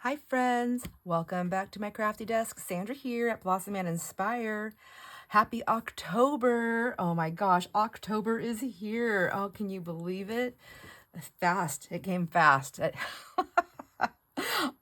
Hi friends, welcome back to my crafty desk. Sandra here at Blossom and Inspire. Happy October. Oh my gosh, October is here. Oh, can you believe it? Fast. It came fast.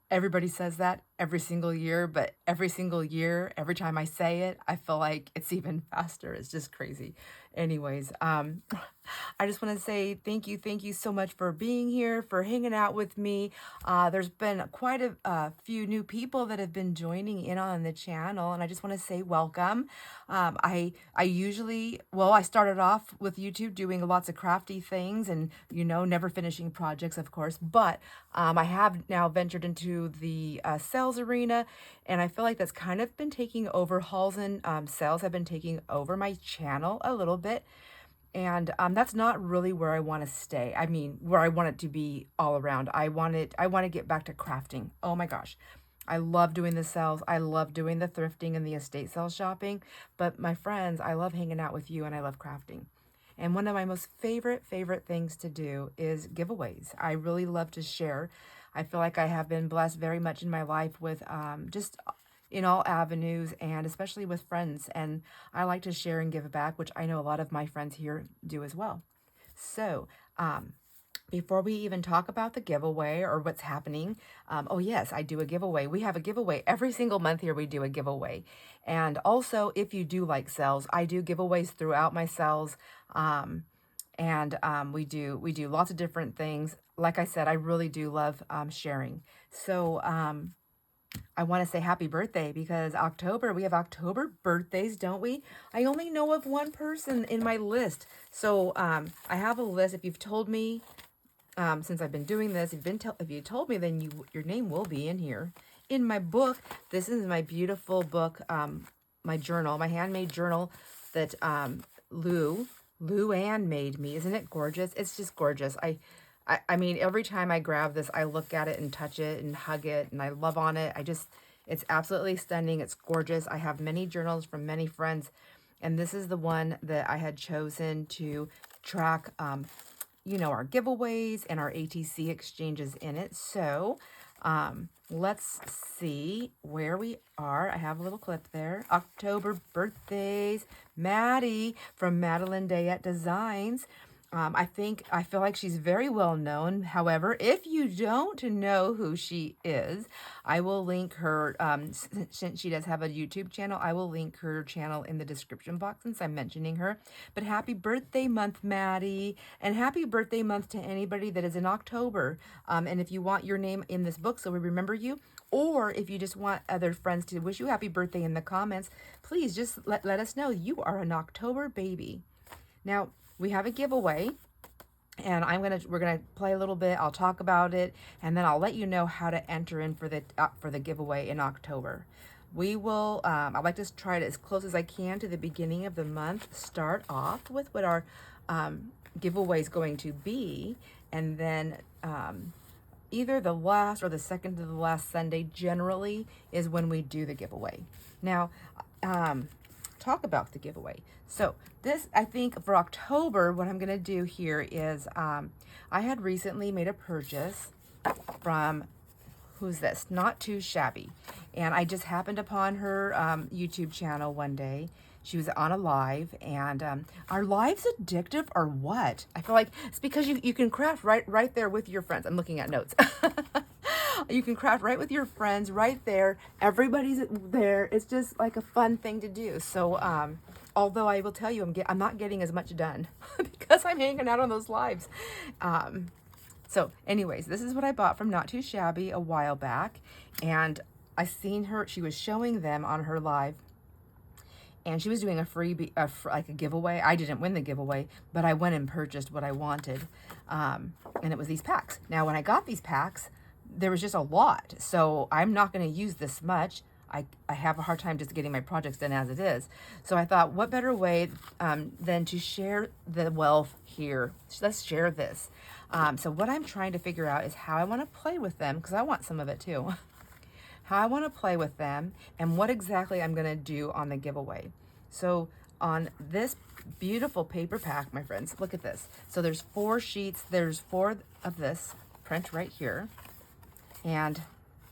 Everybody says that every single year, but every single year, every time I say it, I feel like it's even faster. It's just crazy. Anyways, I just want to say thank you so much for being here, for hanging out with me. There's been quite a few new people that have been joining in on the channel, and I just want to say welcome. I usually, well, I started off with YouTube doing lots of crafty things and, never finishing projects, of course, but I have now ventured into the sales arena, and I feel like that's kind of been taking over. Hauls and sales have been taking over my channel a little bit. And that's not really where I want to stay. I mean, where I want it to be all around. I want to get back to crafting. Oh my gosh. I love doing the sales. I love doing the thrifting and the estate sales shopping. But my friends, I love hanging out with you and I love crafting. And one of my most favorite things to do is giveaways. I really love to share. I feel like I have been blessed very much in my life with just in all avenues and especially with friends. And I like to share and give back, which I know a lot of my friends here do as well. So, before we even talk about the giveaway or what's happening, oh yes, I do a giveaway. We have a giveaway every single month here. We do a giveaway, and also if you do like sales, I do giveaways throughout my sales, and we do lots of different things. Like I said, I really do love sharing. So I want to say happy birthday because October, we have October birthdays, don't we? I only know of one person in my list. So I have a list. If you've told me, since I've been doing this, if you told me, then your name will be in here. In my book, this is my beautiful book, my journal, my handmade journal that Lou Ann made me. Isn't it gorgeous? It's just gorgeous. I mean, every time I grab this, I look at it and touch it and hug it and I love on it. It's absolutely stunning. It's gorgeous. I have many journals from many friends, and this is the one that I had chosen to track, our giveaways and our ATC exchanges in it. So, let's see where we are. I have a little clip there. October birthdays. Maddie from Madeline Dayette Designs. I feel like she's very well known. However, if you don't know who she is, I will link her, since she does have a YouTube channel, I will link her channel in the description box since I'm mentioning her. But happy birthday month, Maddie, and happy birthday month to anybody that is in October. And if you want your name in this book so we remember you, or if you just want other friends to wish you happy birthday in the comments, please just let us know you are an October baby. Now, we have a giveaway, and we're gonna play a little bit. I'll talk about it, and then I'll let you know how to enter in for the giveaway in October. We will. I'd like to try it as close as I can to the beginning of the month. Start off with what our giveaway is going to be, and then either the last or the second to the last Sunday generally is when we do the giveaway. Now, talk about the giveaway. So this, I think for October, what I'm going to do here is I had recently made a purchase from, who's this? Not Too Shabby. And I just happened upon her YouTube channel one day. She was on a live, and are lives addictive or what? I feel like it's because you can craft right there with your friends. I'm looking at notes. You can craft right with your friends right there. Everybody's there. It's just like a fun thing to do. So, although I will tell you, I'm not getting as much done because I'm hanging out on those lives. So anyways, this is what I bought from Not Too Shabby a while back, and I seen her. She was showing them on her live, and she was doing a freebie, like a giveaway. I didn't win the giveaway, but I went and purchased what I wanted, and it was these packs. Now, when I got these packs, there was just a lot, so I'm not going to use this much. I have a hard time just getting my projects done as it is. So I thought, what better way than to share the wealth here? Let's share this. So what I'm trying to figure out is how I want to play with them, because I want some of it too. How I want to play with them, and what exactly I'm going to do on the giveaway. So on this beautiful paper pack, my friends, look at this. So there's 4 sheets. There's 4 of this print right here. And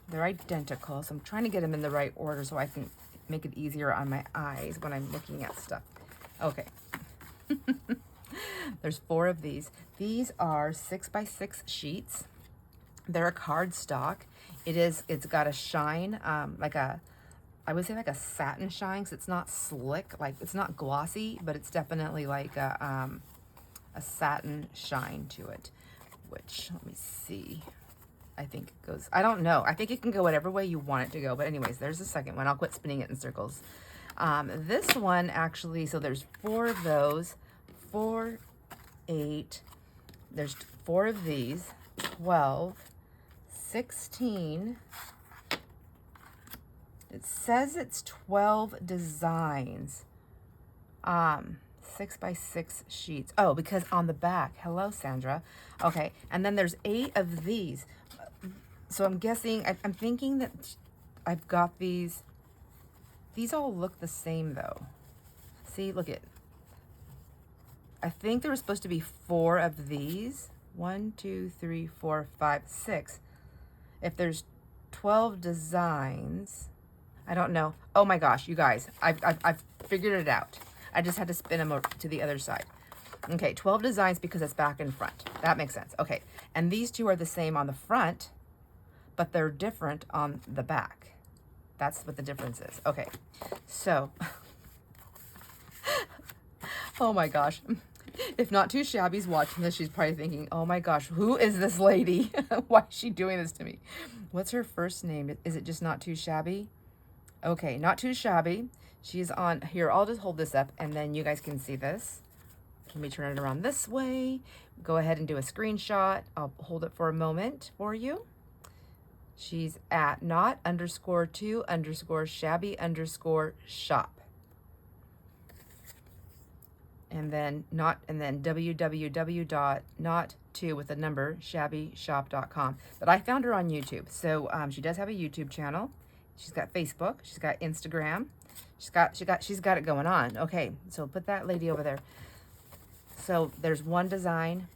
They're identical, so I'm trying to get them in the right order so I can make it easier on my eyes when I'm looking at stuff. Okay. There's 4 of these. These are 6x6 sheets. They're a cardstock. It's got a shine, I would say like a satin shine, so it's not slick, like it's not glossy, but it's definitely like a satin shine to it, which, let me see. I think it goes, I don't know. I think it can go whatever way you want it to go. But anyways, there's the second one. I'll quit spinning it in circles. This one actually, so there's 4 of those, 4, 8, there's 4 of these, 12, 16. It says it's 12 designs. 6x6 sheets. Oh, because on the back. Hello, Sandra. Okay, and then there's 8 of these. So I'm guessing, I'm thinking that I've got these. These all look the same though. See, look at. I think there was supposed to be 4 of these. 1, 2, 3, 4, 5, 6. If there's 12 designs, I don't know. Oh my gosh, you guys, I've figured it out. I just had to spin them over to the other side. Okay, 12 designs because it's back and front. That makes sense. Okay, and these 2 are the same on the front, but they're different on the back. That's what the difference is. Okay, so, oh my gosh. If Not Too Shabby's watching this, she's probably thinking, oh my gosh, who is this lady? Why is she doing this to me? What's her first name? Is it just Not Too Shabby? Okay, Not Too Shabby. She's on here. I'll just hold this up and then you guys can see this. Let me turn it around this way. Go ahead and do a screenshot. I'll hold it for a moment for you. She's at not_2_shabby_shop. And then www.not2 with a number shabbyshop.com. But I found her on YouTube. So she does have a YouTube channel. She's got Facebook. She's got Instagram. She's got it going on. Okay, so put that lady over there. So there's 1 design,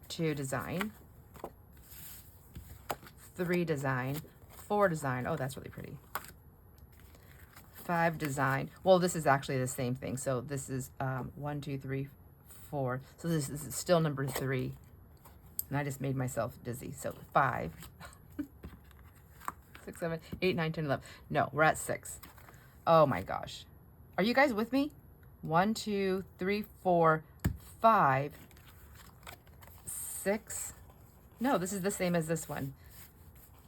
2 design, 3 design, 4 design. Oh, that's really pretty. 5 design. Well, this is actually the same thing. So this is 1, 2, 3, 4. So this is still number 3. And I just made myself dizzy. So 5, 6, 7, 8, 9, 10, 11. No, we're at 6. Oh my gosh. Are you guys with me? 1, 2, 3, 4, 5, 6. No, this is the same as this one.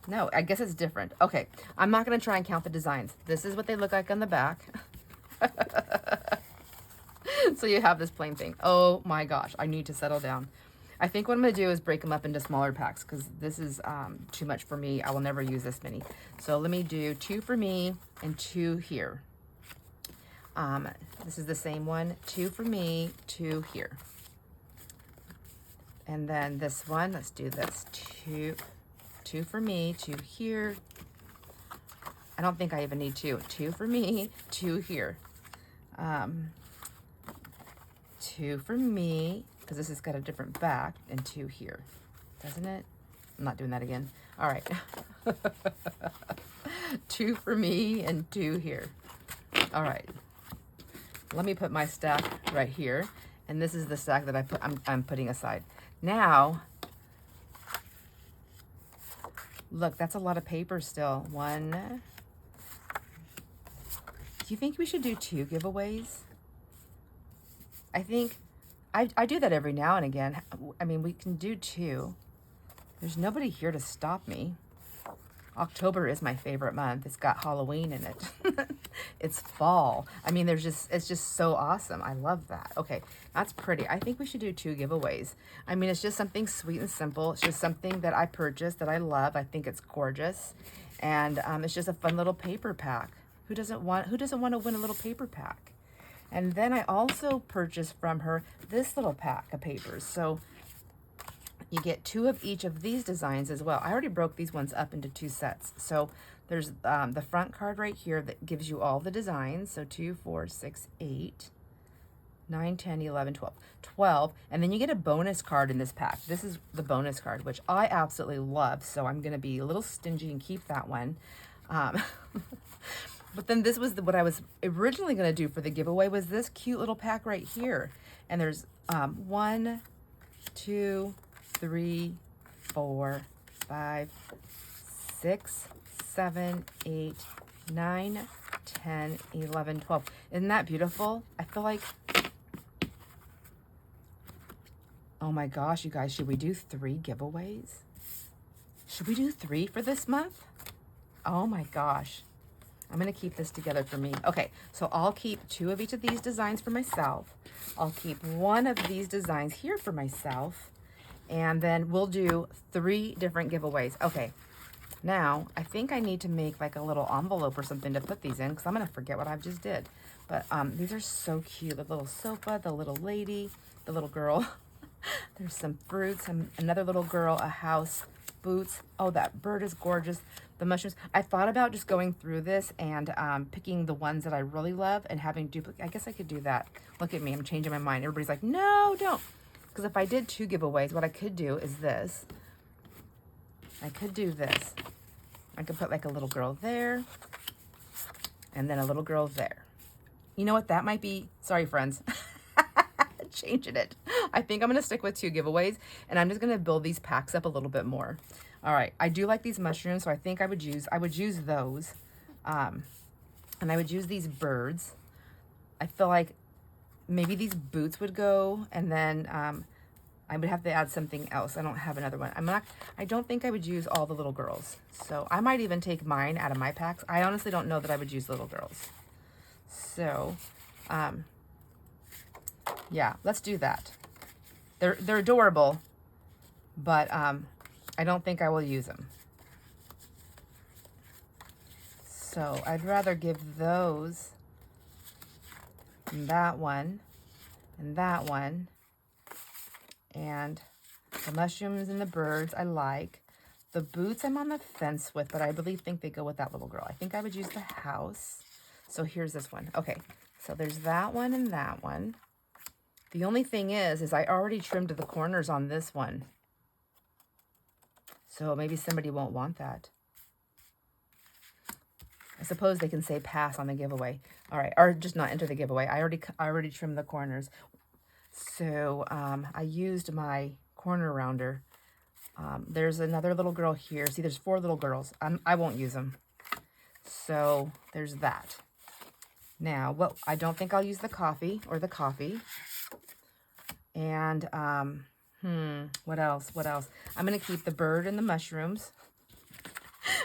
No, I guess it's different. Okay, I'm not going to try and count the designs. This is what they look like on the back. So you have this plain thing. Oh my gosh, I need to settle down. I think what I'm going to do is break them up into smaller packs because this is too much for me. I will never use this many. So let me do 2 for me and 2 here. This is the same one. 2 for me, 2 here. And then this one, let's do this. 2 for me, 2 here. I don't think I even need 2. 2 for me, 2 here. 2 for me, because this has got a different back, and 2 here. Doesn't it? I'm not doing that again. All right. 2 for me and 2 here. All right. Let me put my stack right here. And this is the stack that I'm putting aside. Now, look, that's a lot of paper still. 1. Do you think we should do 2 giveaways? I think I do that every now and again. I mean, we can do 2. There's nobody here to stop me. October is my favorite month. It's got Halloween in it. It's fall. I mean, it's just so awesome. I love that. Okay, that's pretty. I think we should do 2 giveaways. I mean, it's just something sweet and simple. It's just something that I purchased that I love. I think it's gorgeous. And it's just a fun little paper pack. Who doesn't want to win a little paper pack? And then I also purchased from her this little pack of papers. So you get 2 of each of these designs as well. I already broke these ones up into 2 sets. So there's the front card right here that gives you all the designs. So 2, 4, 6, 8. 9, 10, 11, 12. 12, and then you get a bonus card in this pack. This is the bonus card, which I absolutely love, so I'm going to be a little stingy and keep that one. But then this was what I was originally going to do for the giveaway was this cute little pack right here. And there's 1, 2, 3, 4, 5, 6, 7, 8, 9, 10, 11, 12. Isn't that beautiful? I feel like, oh my gosh, you guys, should we do 3 giveaways? Should we do 3 for this month? Oh my gosh. I'm going to keep this together for me. Okay, so I'll keep 2 of each of these designs for myself. I'll keep 1 of these designs here for myself. And then we'll do 3 different giveaways. Okay, now I think I need to make like a little envelope or something to put these in because I'm going to forget what I just did. But these are so cute. The little sofa, the little lady, the little girl. There's some fruits, another little girl, a house, boots. Oh, that bird is gorgeous. The mushrooms. I thought about just going through this and picking the ones that I really love and having duplicate. I guess I could do that. Look at me. I'm changing my mind. Everybody's like, no, don't. Because if I did 2 giveaways, what I could do is this. I could do this. I could put like a little girl there and then a little girl there. You know what? That might be, sorry, friends. Changing it. I think I'm going to stick with 2 giveaways and I'm just going to build these packs up a little bit more. All right. I do like these mushrooms, so I think I would use those. And I would use these birds. I feel like maybe these boots would go, and then I would have to add something else. I don't have another one. I don't think I would use all the little girls. So I might even take mine out of my packs. I honestly don't know that I would use little girls. So, yeah, let's do that. They're adorable, but I don't think I will use them. So I'd rather give those and that one and that one. And the mushrooms and the birds I like. The boots I'm on the fence with, but I really think they go with that little girl. I think I would use the house. So here's this one. Okay, so there's that one and that one. The only thing is I already trimmed the corners on this one. So maybe somebody won't want that. I suppose they can say pass on the giveaway. All right, or just not enter the giveaway. I already trimmed the corners. So I used my corner rounder. There's another little girl here. See, there's 4 little girls. I won't use them. So there's that. Now, well, I don't think I'll use the coffee or the coffee. And what else? What else? I'm going to keep the bird and the mushrooms.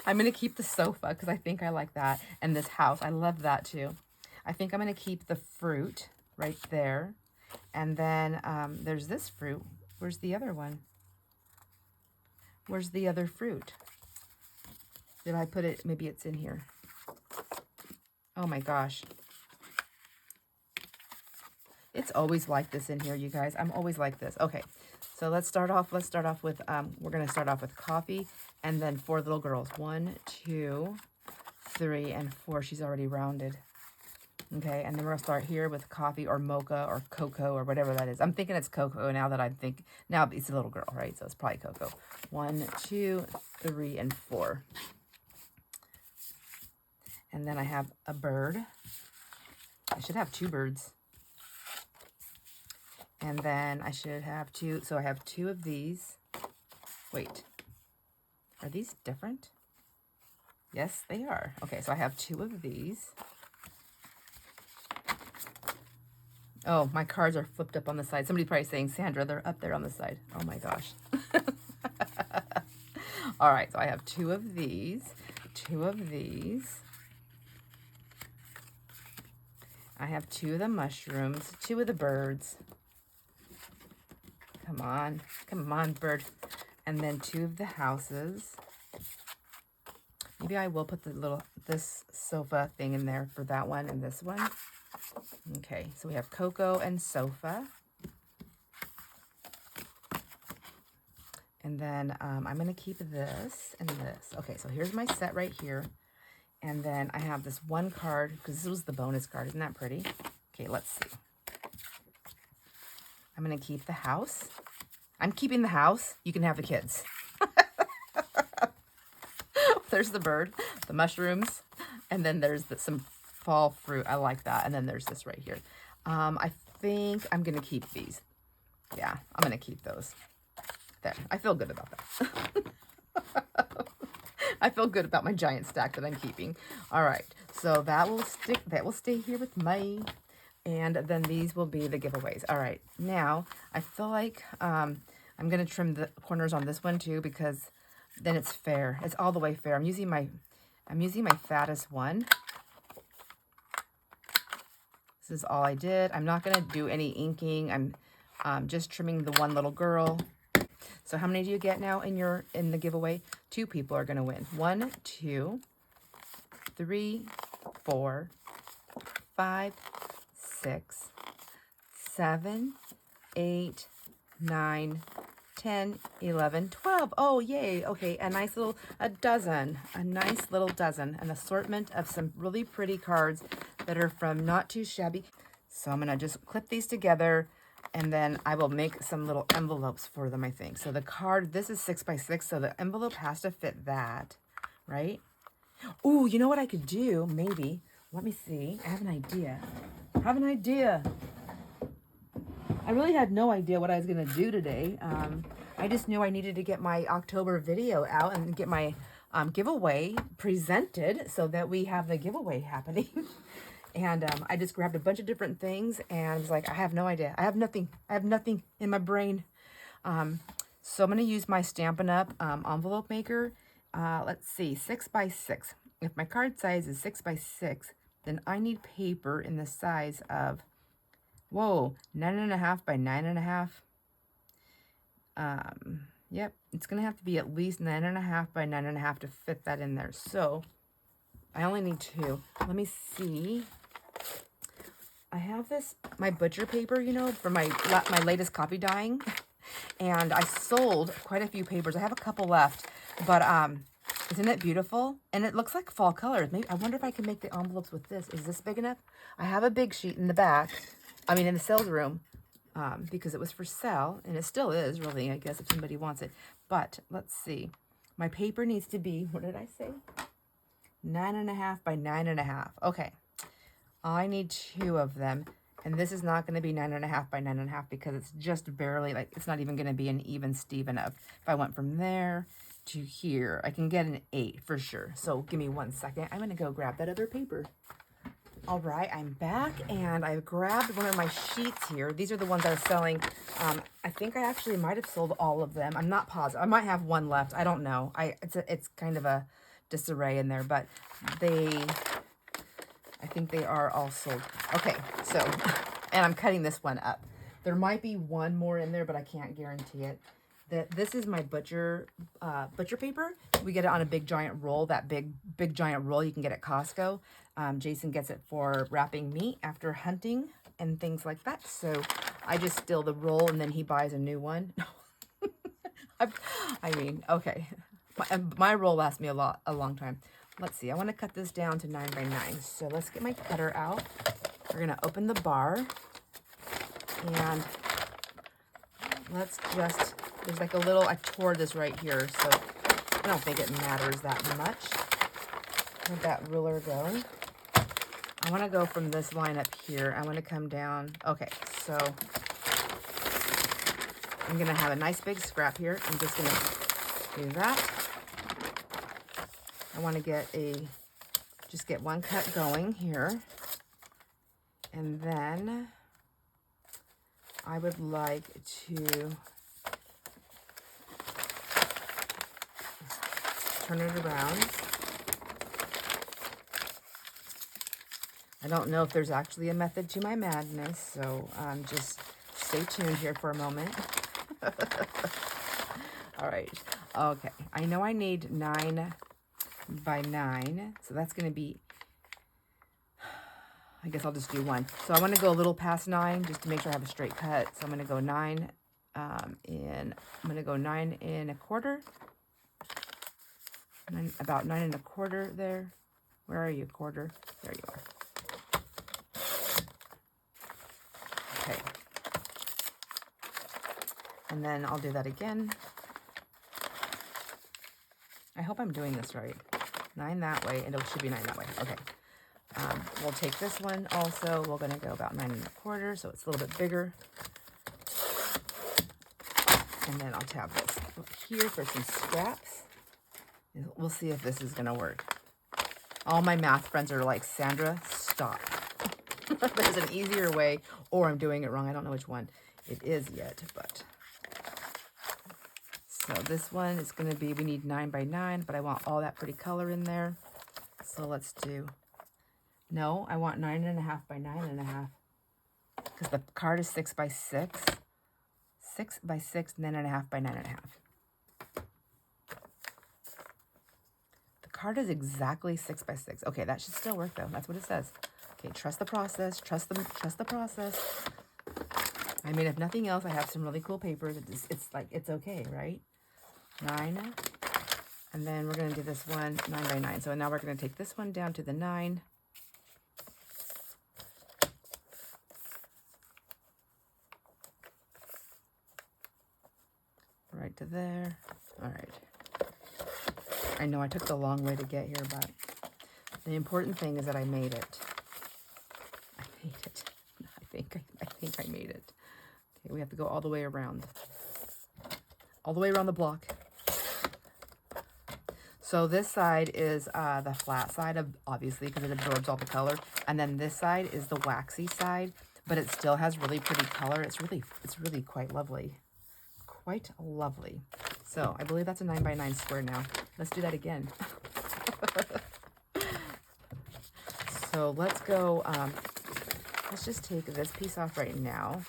I'm going to keep the sofa because I think I like that. And this house, I love that too. I think I'm going to keep the fruit right there. And then there's this fruit. Where's the other one? Where's the other fruit? Did I put it? Maybe it's in here. Oh my gosh. It's always like this in here, you guys. I'm always like this. Okay, so let's start off with, we're going to start off with coffee and then 4 little girls. 1, 2, 3, and 4. She's already rounded. Okay, and then we're going to start here with coffee or mocha or cocoa or whatever that is. I'm thinking it's cocoa now that now it's a little girl, right? So it's probably cocoa. 1, 2, 3, and 4. And then I have a bird. I should have 2 birds. And then I should have 2. So I have 2 of these. Wait, are these different? Yes, they are. Okay, so I have 2 of these. Oh, my cards are flipped up on the side. Somebody's probably saying, Sandra, they're up there on the side. Oh my gosh. All right, so I have 2 of these, 2 of these. I have 2 of the mushrooms, 2 of the birds. Come on, bird. And then 2 of the houses. Maybe I will put this sofa thing in there for that one and this one. Okay, so we have cocoa and sofa. And then I'm going to keep this and this. Okay, so here's my set right here. And then I have this one card, because this was the bonus card. Isn't that pretty? Okay, let's see. I'm going to keep the house. I'm keeping the house. You can have the kids. There's the bird, the mushrooms, and then there's some fall fruit. I like that. And then there's this right here. I think I'm going to keep these. Yeah, I'm going to keep those. There. I feel good about that. I feel good about my giant stack that I'm keeping. All right. So that will stick. That will stay here with me. And then these will be the giveaways. All right. Now, I feel like I'm going to trim the corners on this one too, because then it's fair. It's all the way fair. I'm using my fattest one. This is all I did. I'm not going to do any inking. I'm just trimming the one little girl. So how many do you get now in the giveaway? 2 people are going to win. 1, 2, 3, 4, 5, 6, 7, 8, 9, 10, 11, 12. Oh, yay. Okay, a nice little dozen, an assortment of some really pretty cards that are from Not Too Shabby. So I'm going to just clip these together, and then I will make some little envelopes for them, I think. So the card, this is 6 by 6, so the envelope has to fit that, right? Ooh, you know what I could do? Maybe. Let me see. I have an idea. I really had no idea what I was going to do today. I just knew I needed to get my October video out and get my giveaway presented so that we have the giveaway happening. And I just grabbed a bunch of different things and I was like, I have no idea. I have nothing in my brain. So I'm going to use my Stampin' Up! Envelope maker. Let's see, 6 by 6. If my card size is 6 by 6, then I need paper in the size of, 9.5 by 9.5. Yep, it's going to have to be at least 9.5 by 9.5 to fit that in there. So I only need 2. Let me see. I have my butcher paper, for my latest copy dyeing. And I sold quite a few papers. I have a couple left, but isn't it beautiful? And it looks like fall colors. Maybe I wonder if I can make the envelopes with this. Is this big enough? I have a big sheet in the back. In the sales room, because it was for sale, and it still is, really, I guess, if somebody wants it. But let's see. My paper needs to be, what did I say? 9.5 by 9.5. Okay. I need 2 of them. And this is not going to be 9.5 by 9.5 because it's just barely, it's not even going to be an even Steven of. If I went from there to here, I can get an 8 for sure. So give me 1 second. I'm going to go grab that other paper. All right, I'm back, and I've grabbed one of my sheets here. These are the ones I was selling. I think I actually might have sold all of them. I'm not positive. I might have one left. I don't know. It's kind of a disarray in there, but I think they are all sold. Okay, so, and I'm cutting this one up. There might be one more in there, but I can't guarantee it. This is my butcher paper. We get it on a big giant roll. That big giant roll you can get at Costco. Jason gets it for wrapping meat after hunting and things like that. So I just steal the roll and then he buys a new one. Okay. My roll lasts me a long time. Let's see. I want to cut this down to 9 by 9. So let's get my cutter out. We're going to open the bar and let's just, there's like a little, I tore this right here, so I don't think it matters that much. Where'd that ruler go? I want to go from this line up here. I want to come down. Okay, so I'm going to have a nice big scrap here. I'm just going to do that. I want to just get one cut going here. And then I would like to turn it around. I don't know if there's actually a method to my madness, so just stay tuned here for a moment. All right. Okay. I know I need 9 by 9, so that's going to be, I guess I'll just do 1. So I want to go a little past 9 just to make sure I have a straight cut. So I'm going to go 9 I'm going to go 9 1/4. About 9 1/4 there. Where are you, quarter? There you are. Okay. And then I'll do that again. I hope I'm doing this right. 9 that way, and it should be 9 that way. Okay. We'll take this one also. We're going to go about 9 1/4, so it's a little bit bigger. And then I'll tab this here for some scraps. And we'll see if this is going to work. All my math friends are like, Sandra, stop. There's an easier way, or I'm doing it wrong. I don't know which one it is yet, but... So this one is going to be, we need 9 by 9, but I want all that pretty color in there. So let's do, no, I want 9.5 by 9.5. Because the card is 6 by 6. 6 by 6, 9.5 by 9.5. The card is exactly 6 by 6. Okay, that should still work though. That's what it says. Okay, trust the process. Trust the process. I mean, if nothing else, I have some really cool papers. It's like, it's okay, right? 9. And then we're going to do this one, 9 by 9. So now we're going to take this one down to the 9. Right to there. All right. I know I took the long way to get here, but the important thing is that I made it. I made it. I think I made it. Okay, we have to go all the way around. All the way around the block. So this side is the flat side, of obviously, because it absorbs all the color. And then this side is the waxy side, but it still has really pretty color. It's really quite lovely. Quite lovely. So I believe that's a 9 by 9 square now. Let's do that again. So let's go, let's just take this piece off right now.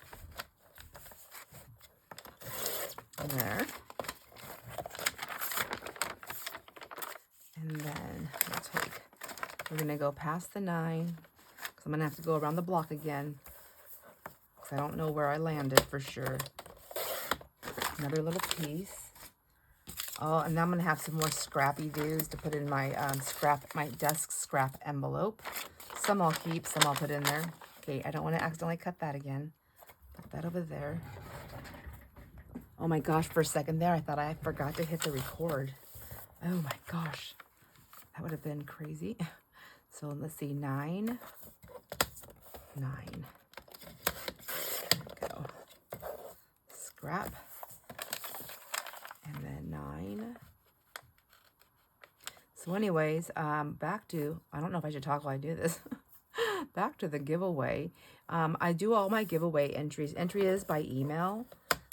There. And then we're going to go past the 9, because I'm going to have to go around the block again, because I don't know where I landed for sure. Another little piece. Oh, and now I'm going to have some more scrappy doos to put in my my desk scrap envelope. Some I'll keep, some I'll put in there. Okay, I don't want to accidentally cut that again. Put that over there. Oh my gosh, for a second there, I thought I forgot to hit the record. Oh my gosh. That would have been crazy. So let's see, 9. 9. Go. Scrap. And then 9. So anyways, back to, I don't know if I should talk while I do this. Back to the giveaway. I do all my giveaway entries. Entry is by email.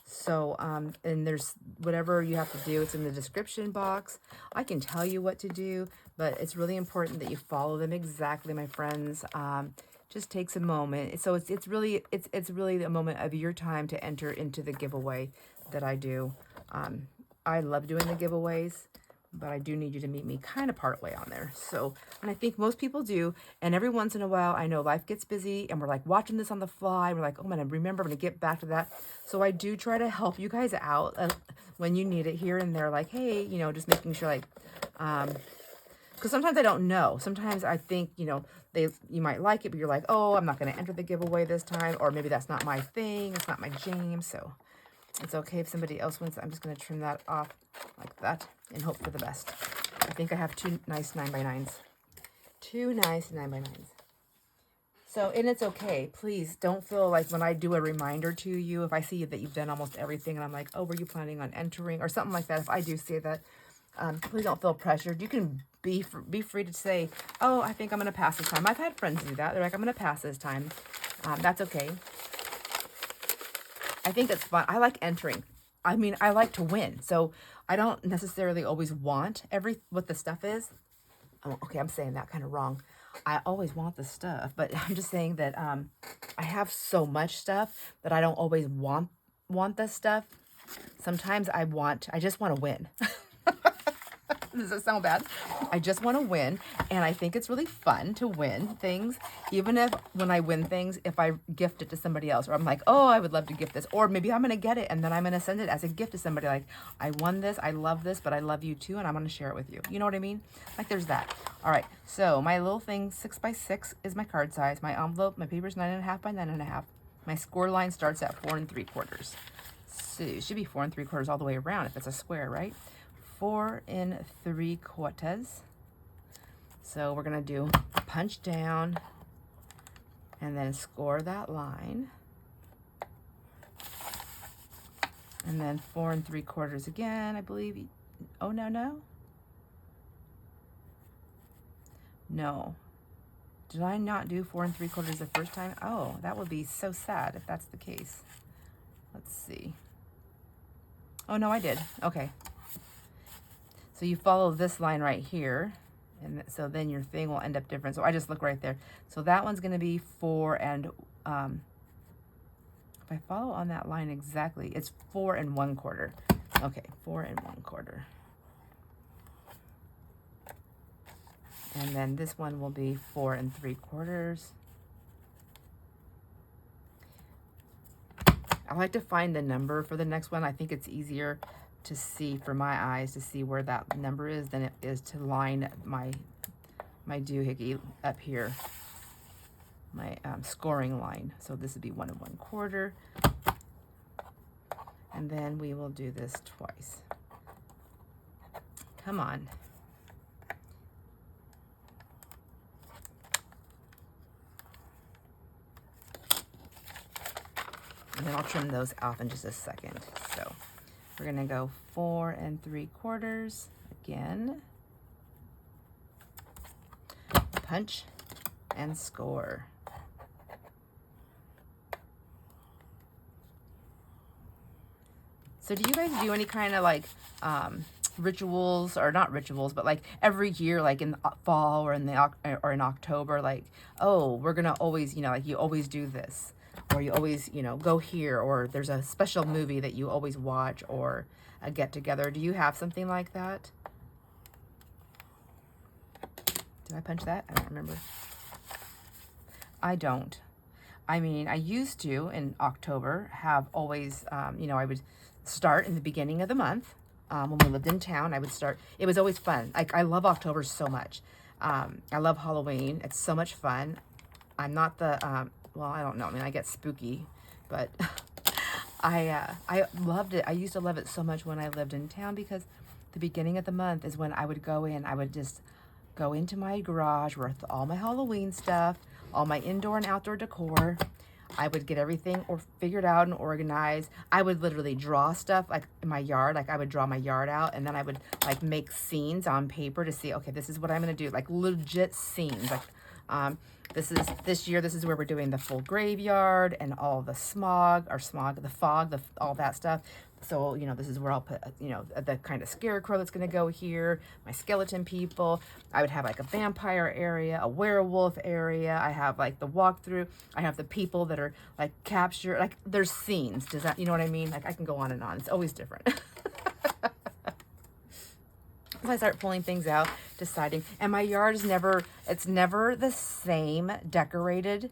So, and there's whatever you have to do, it's in the description box. I can tell you what to do, but it's really important that you follow them exactly, my friends. Just takes a moment. So it's really a moment of your time to enter into the giveaway that I do. I love doing the giveaways, but I do need you to meet me kind of partway on there. So, and I think most people do. And every once in a while, I know life gets busy and we're like watching this on the fly. We're like, oh man, I'm going to get back to that. So I do try to help you guys out when you need it here and there. Like, hey, you know, just making sure, like, because sometimes I don't know. Sometimes I think, you know, you might like it, but you're like, oh, I'm not going to enter the giveaway this time. Or maybe that's not my thing. It's not my jam. So it's okay if somebody else wins. I'm just going to trim that off like that and hope for the best. I think I have 2 nice 9 by 9s. 2 nice 9 by 9s. So, and it's okay. Please don't feel like when I do a reminder to you, if I see that you've done almost everything and I'm like, oh, were you planning on entering or something like that? If I do say that, please don't feel pressured. You can be free to say, oh, I think I'm going to pass this time. I've had friends do that. They're like, I'm going to pass this time. That's okay. I think it's fun. I like entering. I mean, I like to win. So I don't necessarily always want what the stuff is. Oh, okay, I'm saying that kind of wrong. I always want the stuff, but I'm just saying that I have so much stuff that I don't always want the stuff. Sometimes I just want to win. Does that sound bad? I just want to win, and I think it's really fun to win things, even if when I win things, if I gift it to somebody else, or I'm like, oh, I would love to gift this, or maybe I'm going to get it, and then I'm going to send it as a gift to somebody, like, I won this, I love this, but I love you too, and I'm going to share it with you. You know what I mean? Like, there's that. All right, so my little thing, 6 by 6 is my card size. My envelope, my paper's 9.5 by 9.5. My score line starts at 4 3/4. So it should be 4 3/4 all the way around if it's a square, right? 4 3/4. So we're gonna do punch down and then score that line. And then 4 3/4 again, I believe. Oh, no. No. Did I not do 4 3/4 the first time? Oh, that would be so sad if that's the case. Let's see. Oh, no, I did. Okay. So you follow this line right here. And so then your thing will end up different. So I just look right there. So that one's going to be 4 and, if I follow on that line exactly, it's 4 1/4. Okay, 4 1/4. And then this one will be 4 3/4. I like to find the number for the next one. I think it's easier to see for my eyes to see where that number is than it is to line my doohickey up here, my scoring line. So this would be 1 1/4. And then we will do this twice. Come on. And then I'll trim those off in just a second. So we're gonna go 4 3/4 again. Punch and score. So do you guys do any kind of like rituals, or not rituals, but like every year, like in the fall or in October, like, oh, we're gonna always, like you always do this, or you always, go here, or there's a special movie that you always watch, or a get together. Do you have something like that? Did I punch that? I don't remember. I don't. I mean, I used to in October have always, I would start in the beginning of the month. When we lived in town, I would start. It was always fun. Like, I love October so much. I love Halloween. It's so much fun. I'm not the, well, I don't know. I mean, I get spooky, but I loved it. I used to love it so much when I lived in town, because the beginning of the month is when I would go in. I would just go into my garage with all my Halloween stuff, all my indoor and outdoor decor. I would get everything figured out and organized. I would literally draw stuff like in my yard. Like, I would draw my yard out, and then I would like make scenes on paper to see, okay, this is what I'm going to do. Like, legit scenes. Like, this year, this is where we're doing the full graveyard and all the the fog, all that stuff. So, this is where I'll put, the kind of scarecrow that's going to go here, my skeleton people. I would have like a vampire area, a werewolf area. I have like the walkthrough. I have the people that are like captured. Like, there's scenes. Does that, you know what I mean? Like, I can go on and on. It's always different. So I start pulling things out, deciding, and my yard is never the same decorated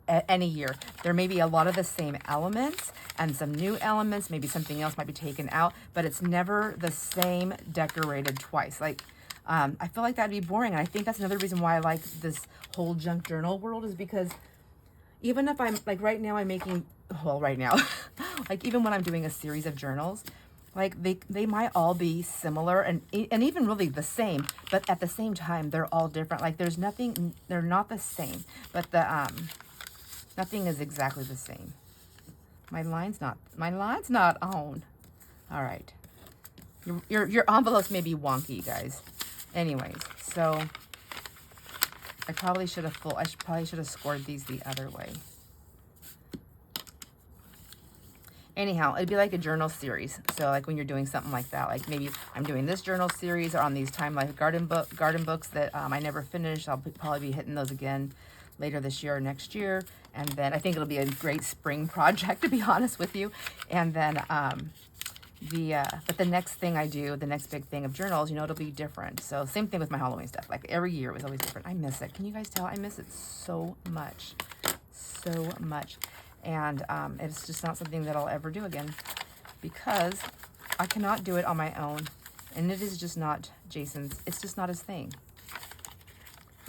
any year. There may be a lot of the same elements and some new elements. Maybe something else might be taken out, but it's never the same decorated twice. Like, I feel like that'd be boring. And I think that's another reason why I like this whole junk journal world, is because even if I'm like right now, like even when I'm doing a series of journals, like they might all be similar and even really the same, but at the same time, they're all different. Like, there's nothing, they're not the same, but nothing is exactly the same. My line's not on. All right. Your envelopes may be wonky, guys. Anyways, so I probably should have scored these the other way. Anyhow, it'd be like a journal series. So like when you're doing something like that, like maybe I'm doing this journal series, or on these Time Life garden books that I never finished. I'll probably be hitting those again later this year or next year. And then I think it'll be a great spring project, to be honest with you. And then but the next thing I do, the next big thing of journals, it'll be different. So same thing with my Halloween stuff. Like, every year it was always different. I miss it. Can you guys tell? I miss it so much. So much. And it's just not something that I'll ever do again, because I cannot do it on my own. And it is just not Jason's. It's just not his thing.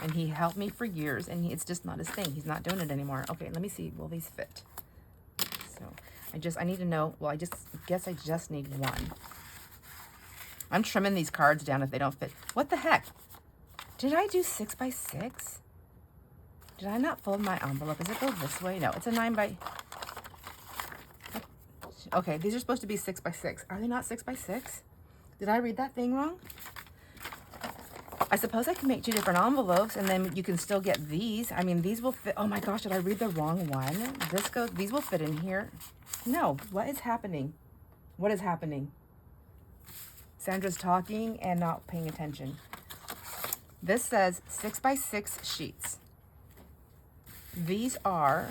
And he helped me for years, and it's just not his thing. He's not doing it anymore. Okay, let me see. Will these fit? So I need to know. Well, guess I just need one. I'm trimming these cards down if they don't fit. What the heck? Did I do 6 by 6? Did I not fold my envelope? Does it go this way? No, it's a 9 by... Okay, these are supposed to be 6 by 6. Are they not 6 by 6? Did I read that thing wrong? I suppose I can make 2 different envelopes and then you can still get these. I mean, these will fit. Oh my gosh, did I read the wrong one? These will fit in here. No, what is happening? What is happening? Sandra's talking and not paying attention. This says 6 by 6 sheets. These are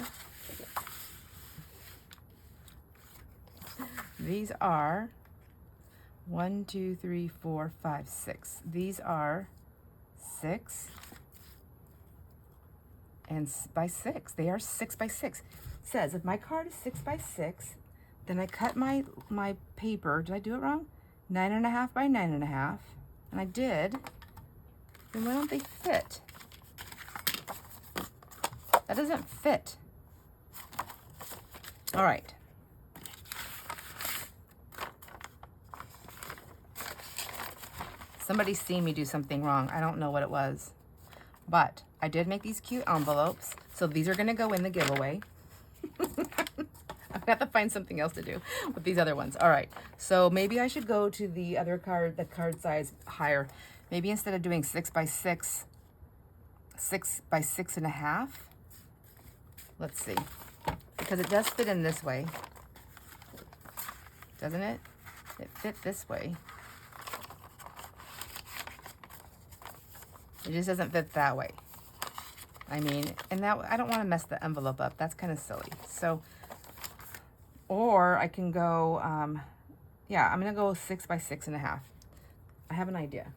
1, 2, 3, 4, 5, 6. These are 6 and by 6. They are 6 by 6. It says if my card is 6 by 6, then I cut my paper. Did I do it wrong? 9.5 by 9.5, and I did. Then why don't they fit? That doesn't fit. All right. Somebody's seen me do something wrong. I don't know what it was. But I did make these cute envelopes. So these are going to go in the giveaway. I'm going to have to find something else to do with these other ones. All right. So maybe I should go to the other card, the card size higher. Maybe instead of doing 6 by 6, 6 by 6.5. Let's see. Because it does fit in this way. Doesn't it? It fit this way. It just doesn't fit that way. I mean, and that I don't want to mess the envelope up. That's kind of silly. So, or I can go, yeah, I'm going to go 6 by 6.5. I have an idea.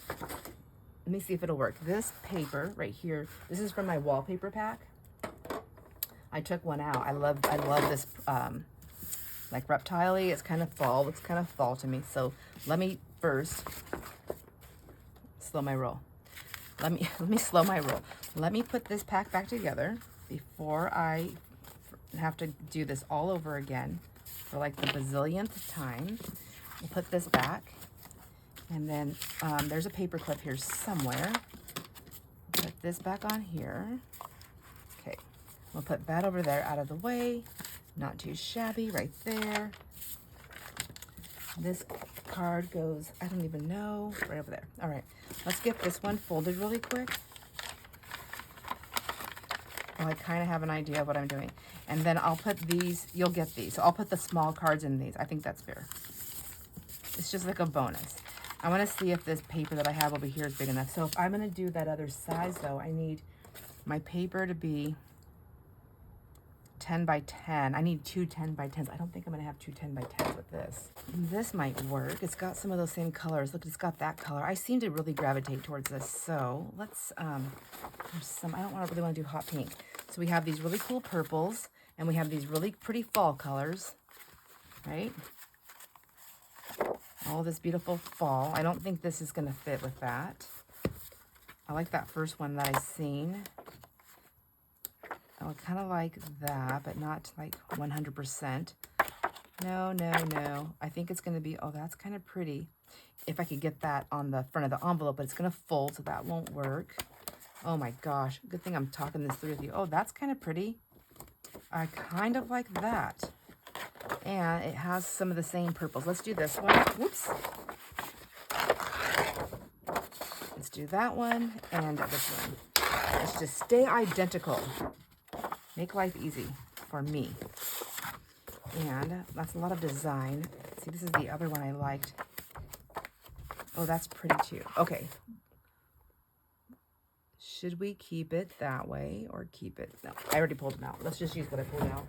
Let me see if it'll work. This paper right here, this is from my wallpaper pack. I took one out. I love this, like reptile-y. It's kind of fall. It's kind of fall to me. So let me first slow my roll. Let me slow my roll. Let me put this pack back together before I have to do this all over again for like the bazillionth time. We'll put this back, and then there's a paper clip here somewhere. Put this back on here. Okay, we'll put that over there out of the way. Not too shabby, right there. This card goes, I don't even know, right over there. All right, let's get this one folded really quick. Well, I kind of have an idea of what I'm doing. And then I'll put these, you'll get these. So I'll put the small cards in these. I think that's fair. It's just like a bonus. I want to see if this paper that I have over here is big enough. So if I'm going to do that other size, though, I need my paper to be 10 by 10. I need 2 10 by 10s. I don't think I'm going to have 2 10 by 10s with this. This might work. It's got some of those same colors. Look, it's got that color. I seem to really gravitate towards this. So let's, there's some, I don't really want to do hot pink. So we have these really cool purples, and we have these really pretty fall colors, right? All this beautiful fall. I don't think this is going to fit with that. I like that first one that I seen. I would kind of like that, but not like 100%. No. I think it's going to be, oh, that's kind of pretty. If I could get that on the front of the envelope, but it's going to fold, so that won't work. Oh my gosh, good thing I'm talking this through with you. Oh, that's kind of pretty. I kind of like that. And it has some of the same purples. Let's do this one. Whoops. Let's do that one and this one. Let's just stay identical. Make life easy for me. And that's a lot of design. See, this is the other one I liked. Oh, that's pretty too. Okay. Should we keep it that way or keep it? No, I already pulled them out. Let's just use what I pulled out.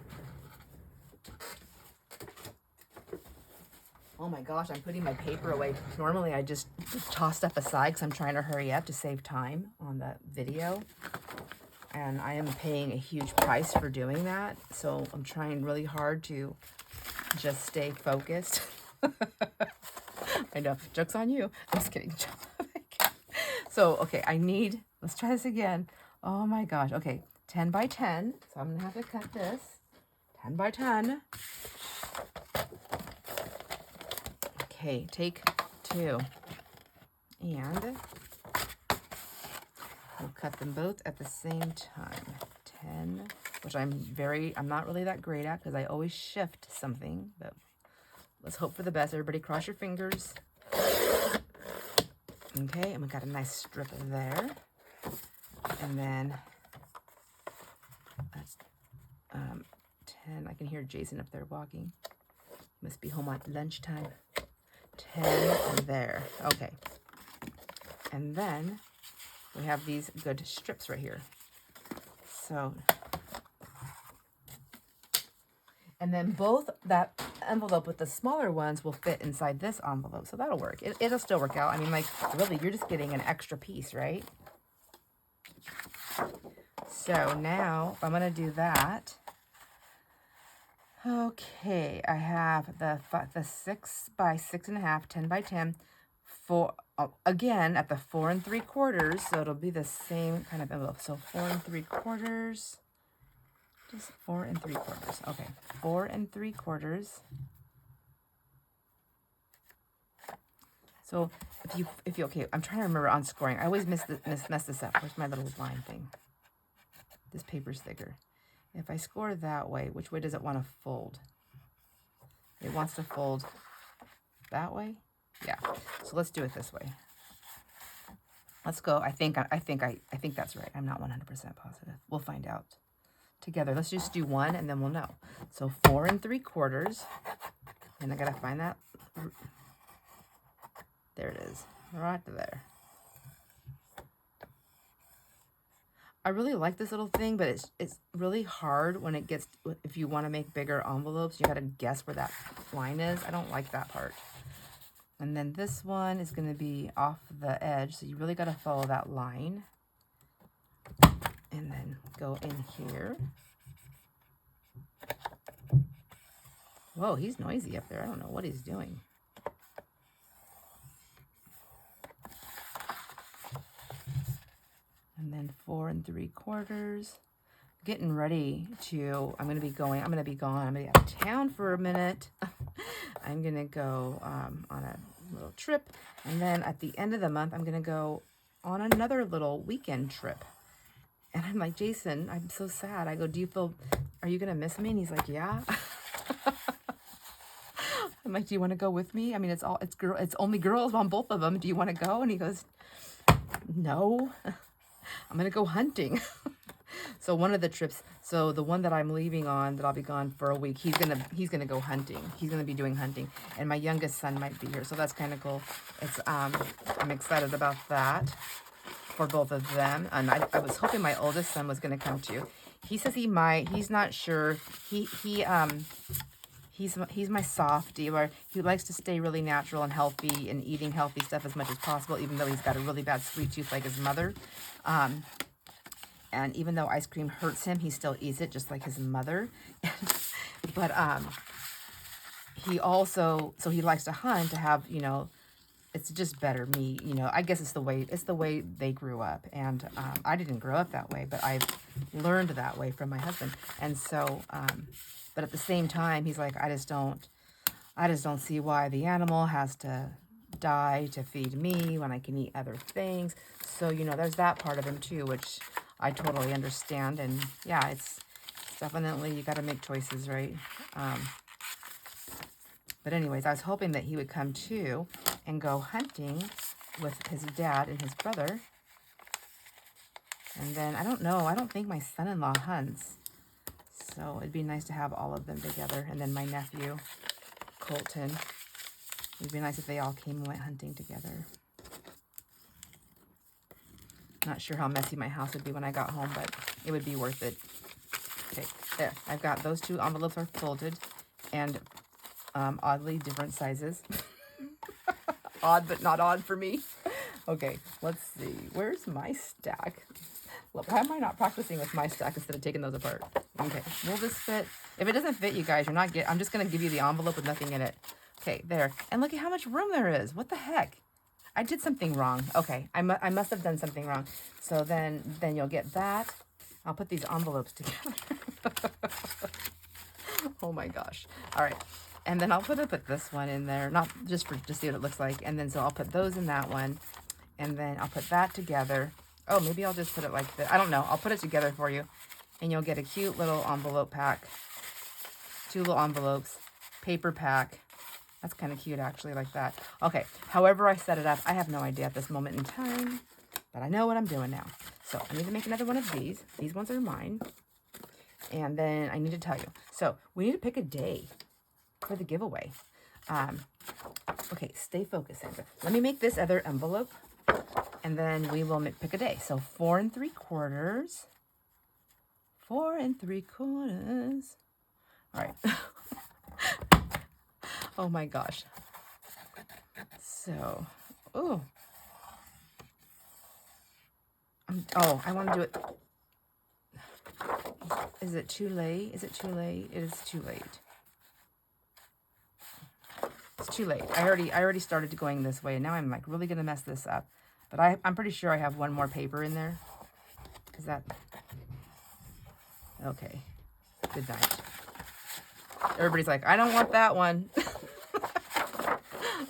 Oh my gosh, I'm putting my paper away. Normally I just toss stuff aside because I'm trying to hurry up to save time on the video. And I am paying a huge price for doing that. So I'm trying really hard to just stay focused. I know, joke's on you. I'm just kidding. So, okay, let's try this again. Oh my gosh, okay, 10 by 10. So I'm gonna have to cut this. 10 by 10. Okay, take 2. And we'll cut them both at the same time. 10, which I'm not really that great at because I always shift something, but let's hope for the best. Everybody cross your fingers. Okay, and we got a nice strip there. And then that's 10. I can hear Jason up there walking. Must be home at lunchtime. 10 there. Okay. And then we have these good strips right here. So, and then both that envelope with the smaller ones will fit inside this envelope. So that'll work. It'll still work out. I mean, like, really, you're just getting an extra piece, right? So now, if I'm going to do that, okay, I have the 6 by 6.5, 10 by 10, again, at the 4 3/4, so it'll be the same kind of envelope. So 4 3/4, just 4 3/4. Okay, 4 3/4. So if you okay, I'm trying to remember on scoring. I always mess this up. Where's my little line thing? This paper's thicker. If I score that way, which way does it want to fold? It wants to fold that way. Yeah. So let's do it this way. Let's go. I think that's right. I'm not 100% positive. We'll find out together. Let's just do one and then we'll know. So 4 3/4. And I gotta find that. There it is. Right there. I really like this little thing, but it's really hard when it gets, if you want to make bigger envelopes, you got to guess where that line is. I don't like that part. And then this one is going to be off the edge, so you really got to follow that line. And then go in here. Whoa, he's noisy up there. I don't know what he's doing. And then 4 3/4. Getting ready to, I'm going to be gone. I'm going to be out of town for a minute. I'm going to go on a little trip. And then at the end of the month, I'm going to go on another little weekend trip. And I'm like, Jason, I'm so sad. I go, are you going to miss me? And he's like, yeah. I'm like, do you want to go with me? I mean, it's only girls on both of them. Do you want to go? And he goes, no. I'm going to go hunting. So one of the trips, so the one that I'm leaving on, that I'll be gone for a week, he's gonna go hunting. He's gonna be doing hunting, and my youngest son might be here, so that's kind of cool. It's I'm excited about that for both of them, and I was hoping my oldest son was gonna come too. He says he might. He's not sure. He's my softie, where he likes to stay really natural and healthy and eating healthy stuff as much as possible, even though he's got a really bad sweet tooth like his mother. And even though ice cream hurts him, he still eats it just like his mother. But he also, so he likes to hunt, to have, it's just better meat, I guess it's the way they grew up. And I didn't grow up that way, but I've learned that way from my husband. And so, but at the same time, he's like, I just don't see why the animal has to die to feed me when I can eat other things. So, there's that part of him too, which I totally understand. And yeah, it's definitely, you got to make choices, right? But anyways, I was hoping that he would come too and go hunting with his dad and his brother. And then, I don't know, I don't think my son-in-law hunts. So it'd be nice to have all of them together. And then my nephew, Colton. It'd be nice if they all came and went hunting together. Not sure how messy my house would be when I got home, but it would be worth it. Okay, there. I've got those two envelopes are folded and oddly different sizes. Odd, but not odd for me. Okay, let's see. Where's my stack? Well, why am I not practicing with my stack instead of taking those apart? Okay, will this fit? If it doesn't fit, you guys, I'm just going to give you the envelope with nothing in it. Okay, there. And look at how much room there is. What the heck? I did something wrong. Okay, I must have done something wrong. So then you'll get that. I'll put these envelopes together. Oh my gosh. All right. And then I'll put this one in there, not just to see what it looks like. And then so I'll put those in that one. And then I'll put that together. Oh, maybe I'll just put it like this. I don't know. I'll put it together for you. And you'll get a cute little envelope pack. 2 little envelopes. Paper pack. That's kind of cute, actually, like that. Okay. However I set it up, I have no idea at this moment in time. But I know what I'm doing now. So I need to make another one of these. These ones are mine. And then I need to tell you. So we need to pick a day for the giveaway. Okay, stay focused, Sandra. Let me make this other envelope. And then we will pick a day. So 4 3/4. 4 3/4. All right. Oh my gosh. So, oh. Oh, I want to do it. Is it too late? Is it too late? It is too late. It's too late. I already started going this way, and now I'm like really gonna mess this up. But I'm pretty sure I have one more paper in there. Is that okay? Good night. Everybody's like, I don't want that one.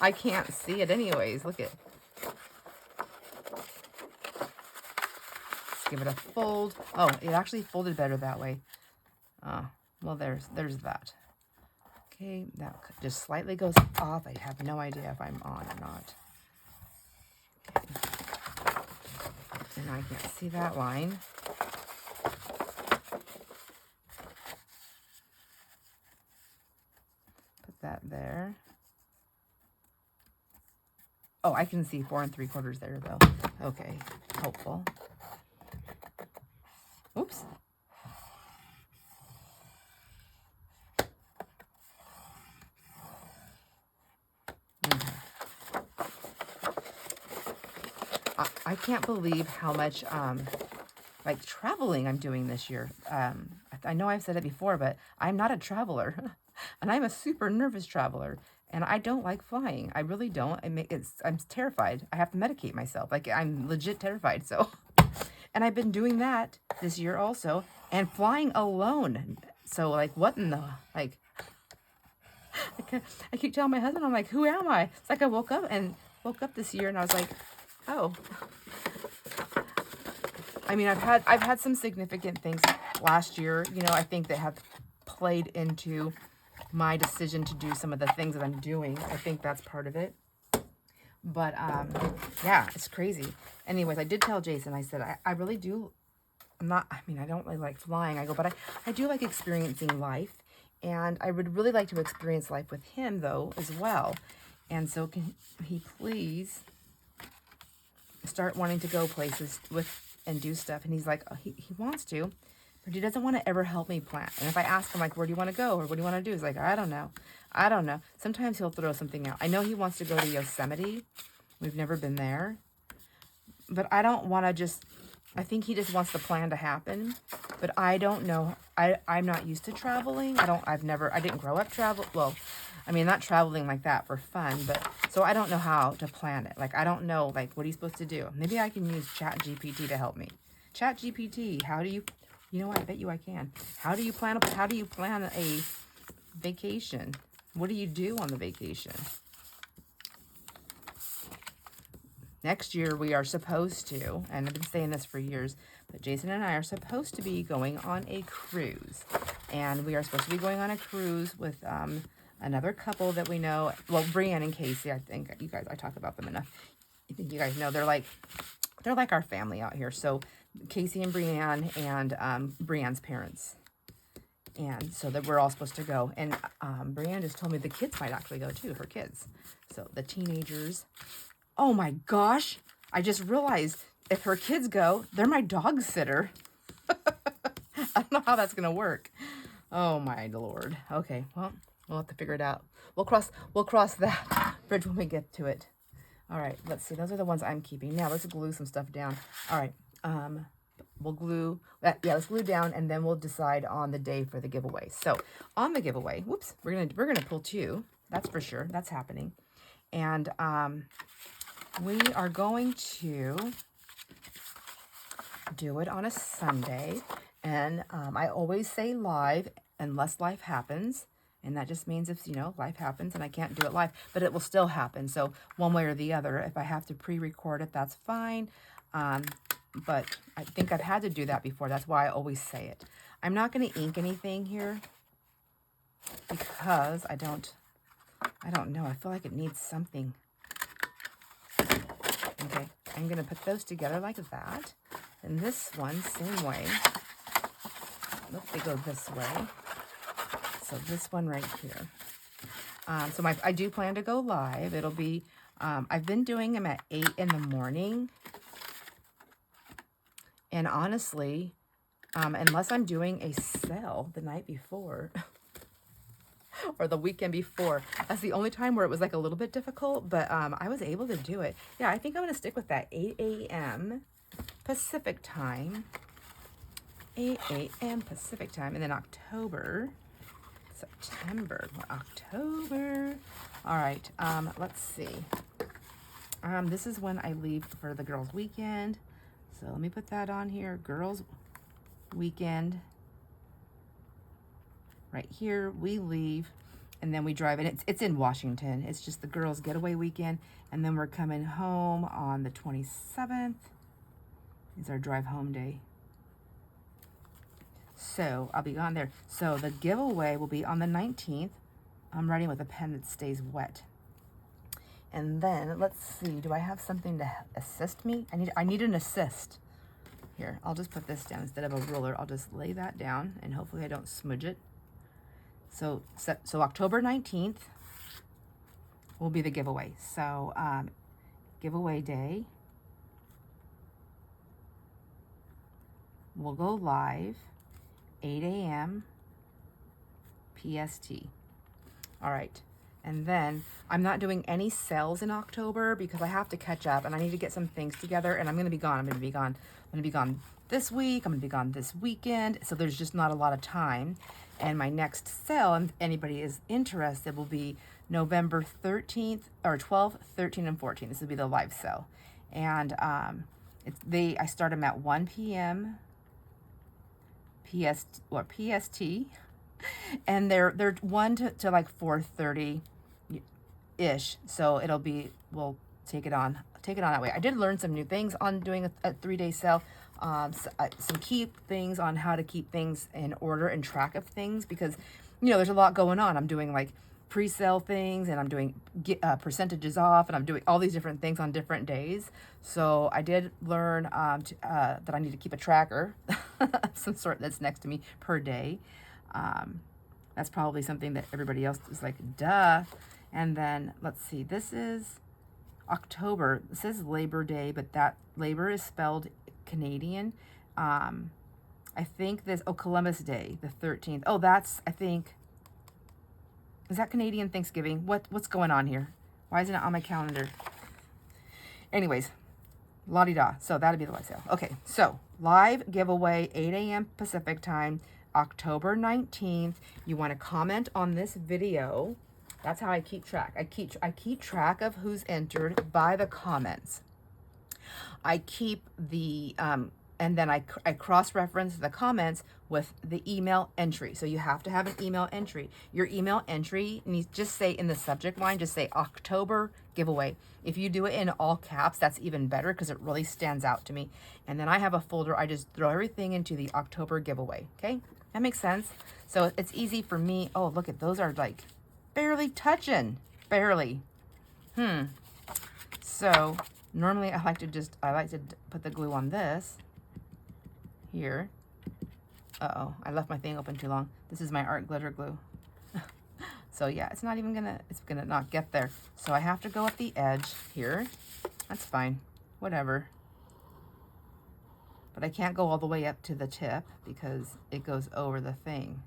I can't see it anyways. Look at. Let's give it a fold. Oh, it actually folded better that way. Well, there's that. Okay, that just slightly goes off. I have no idea if I'm on or not. Okay. And I can't see that line. Put that there. Oh, I can see 4 3/4 there, though. Okay, hopeful. Oops. I can't believe how much, like, traveling I'm doing this year. I know I've said it before, but I'm not a traveler. And I'm a super nervous traveler. And I don't like flying. I really don't. I'm terrified. I have to medicate myself. Like, I'm legit terrified. So, and I've been doing that this year also. And flying alone. So, like, what in the, like, I keep telling my husband, I'm like, who am I? It's like I woke up this year and I was like, oh. I mean, I've had some significant things last year, you know, I think that have played into my decision to do some of the things that I'm doing. I think that's part of it. But yeah, it's crazy. Anyways, I did tell Jason, I said, I really do, I don't really like flying. I go, but I do like experiencing life. And I would really like to experience life with him, though, as well. And so can he please start wanting to go places and do stuff? And he's like, oh, he wants to, but he doesn't want to ever help me plan. And if I ask him, like, where do you want to go? Or what do you want to do? He's like, I don't know. I don't know. Sometimes he'll throw something out. I know he wants to go to Yosemite. We've never been there. But I don't want to just... I think he just wants the plan to happen, but I don't know. I'm not used to traveling. I didn't grow up travel. Well, I mean, not traveling like that for fun, but so I don't know how to plan it. Like, I don't know, like, what he's supposed to do. Maybe I can use ChatGPT to help me. ChatGPT, how do you know what? I bet you I can. How do you plan a vacation? What do you do on the vacation? Next year, we are supposed to, and I've been saying this for years, but Jason and I are supposed to be going on a cruise. And we are supposed to be going on a cruise with another couple that we know. Well, Brianne and Casey, I think I talk about them enough. I think you guys know they're like our family out here. So Casey and Brianne and Brianne's parents. And so that we're all supposed to go. And Brianne just told me the kids might actually go too, her kids. So the teenagers... Oh my gosh, I just realized if her kids go, they're my dog sitter. I don't know how that's going to work. Oh my Lord. Okay, well, we'll have to figure it out. We'll cross that bridge when we get to it. All right, let's see. Those are the ones I'm keeping. Now, let's glue some stuff down. All right, we'll glue, let's glue down, and then we'll decide on the day for the giveaway. So, on the giveaway, whoops, we're gonna pull 2. That's for sure. That's happening. And, we are going to do it on a Sunday, and I always say live, unless life happens. And that just means if, you know, life happens and I can't do it live, but it will still happen. So one way or the other, if I have to pre-record it, that's fine. But I think I've had to do that before. That's why I always say it. I'm not going to ink anything here because I don't know. I feel like it needs something. Okay, I'm going to put those together like that. And this one, same way. Look, they go this way. So this one right here. I do plan to go live. It'll be, I've been doing them at 8 in the morning. And honestly, unless I'm doing a sale the night before or the weekend before, that's the only time where it was like a little bit difficult, but I was able to do it. Yeah, I think I'm going to stick with that 8 a.m. Pacific time. 8 a.m. Pacific time. And then September, October. All right, let's see. This is when I leave for the girls' weekend. So let me put that on here. Girls' weekend. Right here, we leave, and then we drive. And it's in Washington. It's just the girls' getaway weekend. And then we're coming home on the 27th. Is our drive home day. So I'll be gone there. So the giveaway will be on the 19th. I'm writing with a pen that stays wet. And then let's see, do I have something to assist me? I need an assist. Here, I'll just put this down instead of a ruler. I'll just lay that down and hopefully I don't smudge it. So October 19th will be the giveaway. So giveaway day. We'll go live 8 a.m. PST. All right. And then I'm not doing any sales in October because I have to catch up and I need to get some things together, and I'm going to be gone. I'm going to be gone this week. I'm going to be gone this weekend. So there's just not a lot of time. And my next sale, if anybody is interested, will be November 13th or 12th, 13th, and 14th. This will be the live sale. And I start them at 1 p.m. PST, and they're 1 to like 4:30 ish. So we'll take it on that way. I did learn some new things on doing a 3-day sale. Some key things on how to keep things in order and track of things, because you know there's a lot going on. I'm doing like pre-sale things, and I'm doing percentages off, and I'm doing all these different things on different days. So I did learn that I need to keep a tracker some sort that's next to me per day. That's probably something that everybody else is like, duh. And then let's see, this is October. It says Labor Day, but that labor is spelled Canadian. I think Columbus Day, the 13th. Oh, that's, I think, is that Canadian Thanksgiving? What's going on here? Why isn't it on my calendar? Anyways, la-di-da. So that'd be the live sale. Okay, so live giveaway, 8 a.m. Pacific time, October 19th. You want to comment on this video. That's how I keep track. I keep track of who's entered by the comments. I keep the and then I cross-reference the comments with the email entry. So you have to have an email entry. Your email entry needs, just say in the subject line, just say October giveaway. If you do it in all caps, that's even better because it really stands out to me. And then I have a folder. I just throw everything into the October giveaway. Okay, that makes sense. So it's easy for me. Oh, look at those, are like barely touching, barely. So normally I like to put the glue on this here. Uh-oh, I left my thing open too long. This is my art glitter glue. So yeah, it's gonna not get there. So I have to go at the edge here. That's fine, whatever. But I can't go all the way up to the tip because it goes over the thing.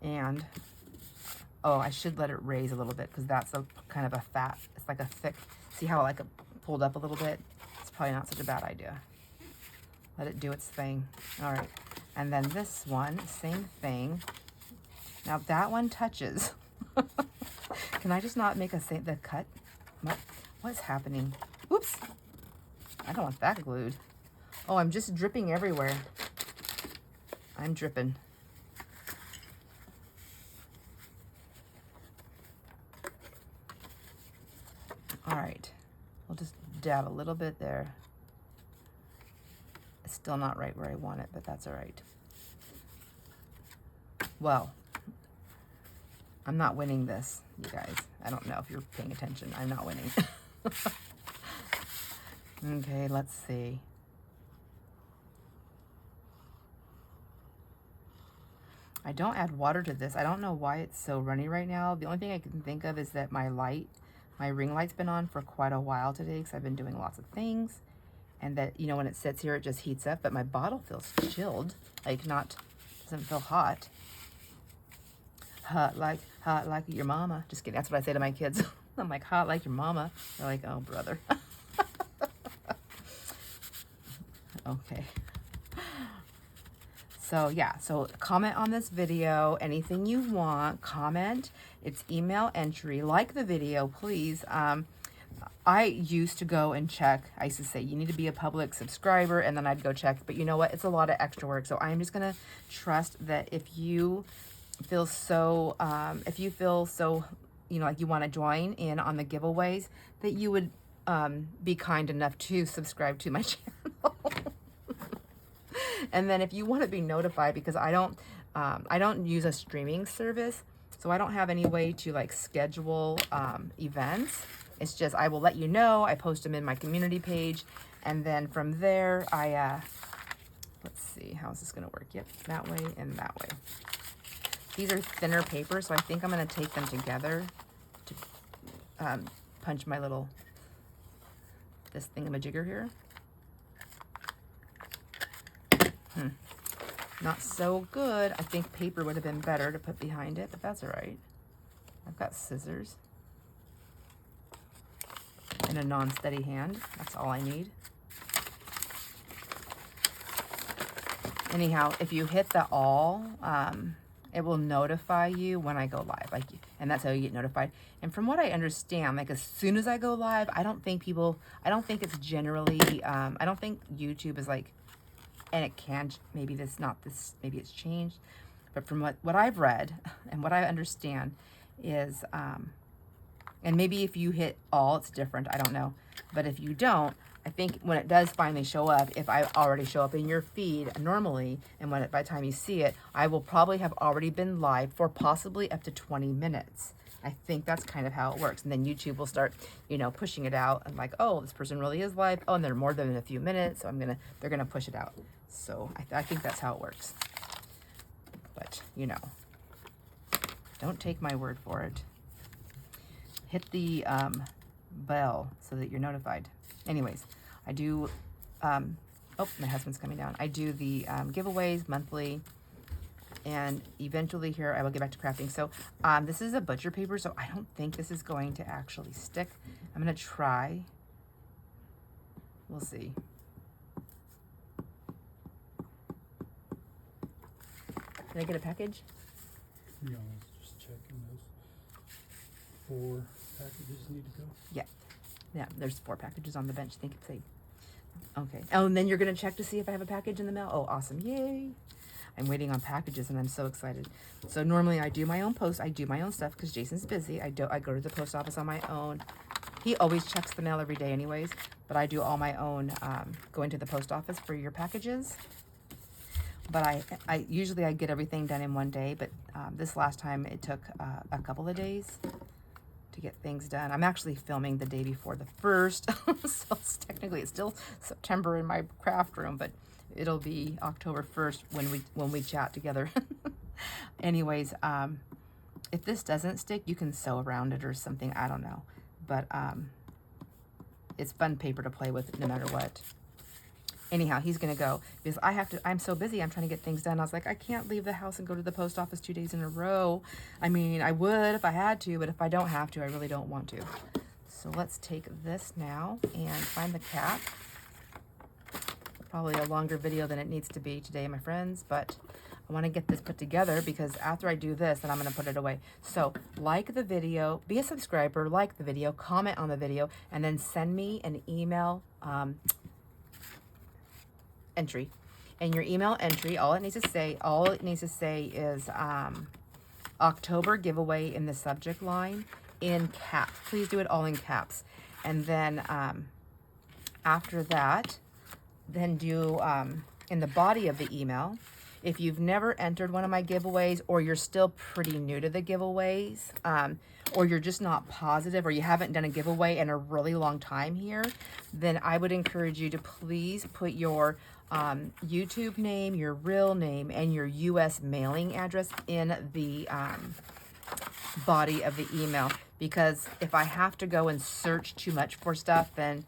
And, oh, I should let it raise a little bit because that's a kind of a fat, it's like a thick, see how I like it pulled up a little bit? It's probably not such a bad idea. Let it do its thing. All right. And then this one, same thing. Now that one touches. Can I just not make the cut? What's happening? Oops. I don't want that glued. Oh, I'm just dripping everywhere. I'm dripping. All right, we'll just dab a little bit there. It's still not right where I want it, but that's all right. Well, I'm not winning this, you guys. I don't know if you're paying attention. I'm not winning. Okay, let's see. I don't add water to this. I don't know why it's so runny right now. The only thing I can think of is that my ring light's been on for quite a while today because I've been doing lots of things. And that, you know, when it sits here, it just heats up. But my bottle feels chilled, like doesn't feel hot. Hot like your mama. Just kidding. That's what I say to my kids. I'm like, hot like your mama. They're like, oh, brother. Okay. So yeah, so comment on this video, anything you want, comment. It's email entry. Like the video, please. I used to go and check. I used to say, you need to be a public subscriber, and then I'd go check. But you know what? It's a lot of extra work. So I'm just going to trust that if you feel so, you know, like you want to join in on the giveaways, that you would be kind enough to subscribe to my channel. And then if you want to be notified, because I don't use a streaming service, so I don't have any way to like schedule events. It's just, I will let you know. I post them in my community page. And then from there, let's see, how is this going to work? Yep, that way and that way. These are thinner paper, so I think I'm going to take them together to punch my this thingamajigger here. Not so good. I think paper would have been better to put behind it, but that's all right. I've got scissors and a non-steady hand. That's all I need. Anyhow, if you hit the all, it will notify you when I go live, and that's how you get notified. And from what I understand, like as soon as I go live, I don't think it's generally, I don't think YouTube is like, and it can, maybe maybe it's changed, but from what I've read and what I understand is, and maybe if you hit all, it's different, I don't know. But if you don't, I think when it does finally show up, if I already show up in your feed normally, and by the time you see it, I will probably have already been live for possibly up to 20 minutes. I think that's kind of how it works. And then YouTube will start, you know, pushing it out and like, oh, this person really is live. Oh, and they're more than a few minutes. So they're going to push it out. So I think that's how it works. But, you know, don't take my word for it. Hit the bell so that you're notified. Anyways, I do, oh, my husband's coming down. I do the giveaways monthly. And eventually here, I will get back to crafting. So this is a butcher paper, so I don't think this is going to actually stick. I'm going to try. We'll see. Did I get a package? Yeah, I was just checking those 4 packages need to go. Yeah. Yeah, there's 4 packages on the bench. Think it's 8. Okay. Oh, and then you're going to check to see if I have a package in the mail? Oh, awesome. Yay. I'm waiting on packages and I'm so excited. So normally I do my own post. I do my own stuff because Jason's busy. I go to the post office on my own. He always checks the mail every day anyways, but I do all my own going to the post office for your packages. But I usually I get everything done in one day, but this last time it took a couple of days to get things done. I'm actually filming the day before the 1st, so technically it's still September in my craft room, but it'll be October 1st when we chat together. Anyways, if this doesn't stick, you can sew around it or something. I don't know, but it's fun paper to play with no matter what. Anyhow, he's gonna go because I'm so busy. I'm trying to get things done. I was like, I can't leave the house and go to the post office 2 days in a row. I mean, I would if I had to, but if I don't have to, I really don't want to. So let's take this now and find the cap. Probably a longer video than it needs to be today, my friends, but I want to get this put together because after I do this, then I'm going to put it away. So like the video, be a subscriber, like the video, comment on the video, and then send me an email entry. And your email entry, all it needs to say is October giveaway in the subject line in caps. Please do it all in caps. And then after that, then do in the body of the email, if you've never entered one of my giveaways, or you're still pretty new to the giveaways, or you're just not positive, or you haven't done a giveaway in a really long time here, then I would encourage you to please put your YouTube name, your real name, and your US mailing address in the body of the email. Because if I have to go and search too much for stuff, then